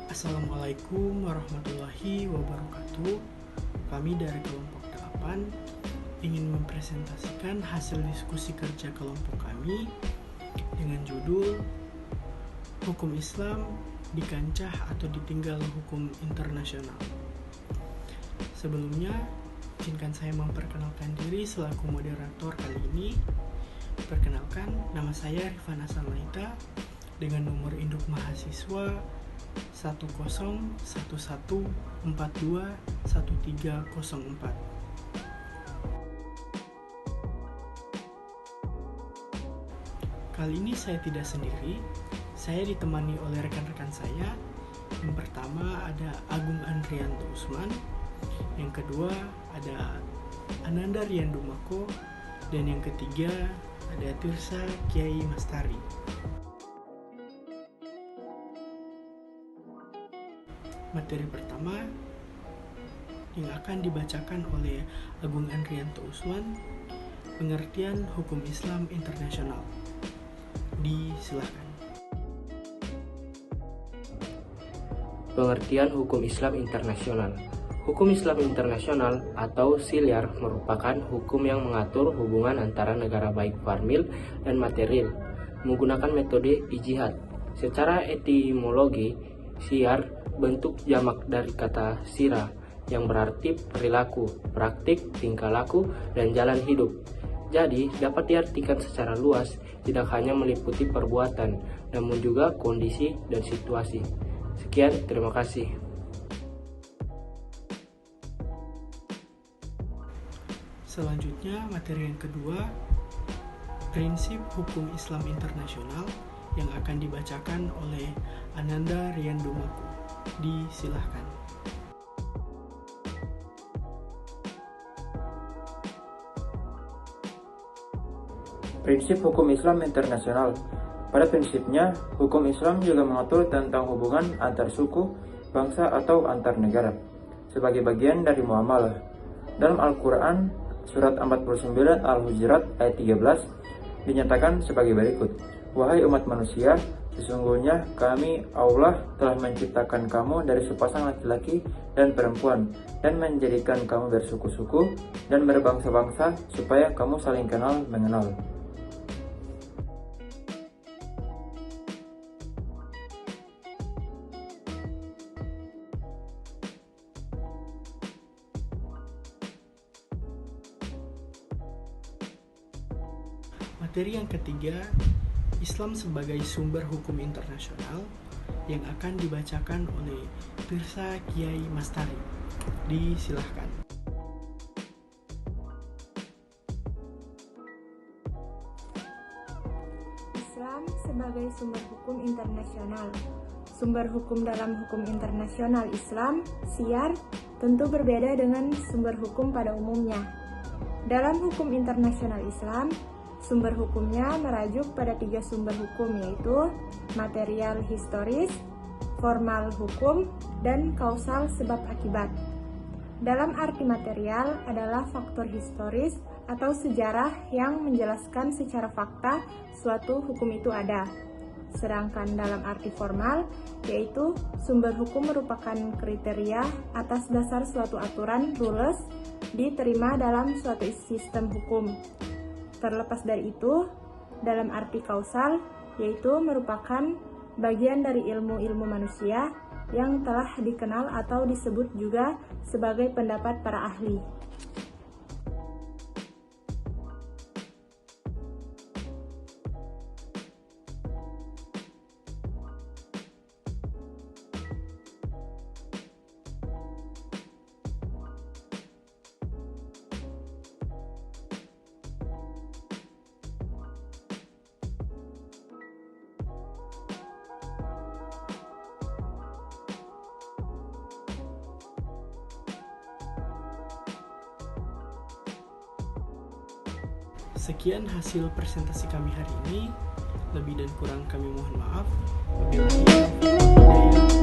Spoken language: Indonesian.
Assalamualaikum warahmatullahi wabarakatuh. Kami dari kelompok 8 ingin mempresentasikan hasil diskusi kerja kelompok kami dengan judul Hukum Islam di Kancah atau Ditinggal Hukum Internasional. Sebelumnya, izinkan saya memperkenalkan diri selaku moderator kali ini. Perkenalkan, nama saya Rifan Hasan Laita dengan nomor induk mahasiswa 1011421304. Kali ini saya tidak sendiri, saya ditemani oleh rekan-rekan saya. Yang pertama ada Agung Andrianto Usman, yang kedua ada Ananda Riandumako, dan yang ketiga ada Tirsa Kiai Mastari. Materi pertama yang akan dibacakan oleh Agung Andrianto Usman, pengertian hukum Islam internasional. Disilahkan. Pengertian hukum Islam internasional. Hukum Islam internasional atau SILIAR merupakan hukum yang mengatur hubungan antara negara baik formil dan material menggunakan metode ijtihad. Secara etimologi, SIAR bentuk jamak dari kata sira yang berarti perilaku, praktik, tingkah laku, dan jalan hidup. Jadi, dapat diartikan secara luas, tidak hanya meliputi perbuatan, namun juga kondisi dan situasi. Sekian, terima kasih. Selanjutnya, materi yang kedua, prinsip hukum Islam internasional yang akan dibacakan oleh Ananda Riandumako. Disilahkan. Prinsip hukum Islam internasional. Pada prinsipnya, hukum Islam juga mengatur tentang hubungan antar suku, bangsa, atau antar negara sebagai bagian dari muamalah. Dalam Al-Quran, surat 49 Al-Hujurat ayat 13 dinyatakan sebagai berikut: "Wahai umat manusia, sesungguhnya kami Allah telah menciptakan kamu dari sepasang laki-laki dan perempuan dan menjadikan kamu bersuku-suku dan berbangsa-bangsa supaya kamu saling kenal mengenal." Materi yang ketiga, Islam sebagai sumber hukum internasional yang akan dibacakan oleh Tirsa Kiai Mastari. Disilahkan. Islam sebagai sumber hukum internasional. Sumber hukum dalam hukum internasional Islam, SIAR, tentu berbeda dengan sumber hukum pada umumnya. Dalam hukum internasional Islam, sumber hukumnya merujuk pada 3 sumber hukum, yaitu material historis, formal hukum, dan kausal sebab akibat. Dalam arti material adalah faktor historis atau sejarah yang menjelaskan secara fakta suatu hukum itu ada. Sedangkan dalam arti formal, yaitu sumber hukum merupakan kriteria atas dasar suatu aturan rules diterima dalam suatu sistem hukum. Terlepas dari itu, dalam arti kausal, yaitu merupakan bagian dari ilmu-ilmu manusia yang telah dikenal atau disebut juga sebagai pendapat para ahli. Sekian hasil presentasi kami hari ini. Lebih dan kurang kami mohon maaf. Wabillahi taufiq wal hidayah.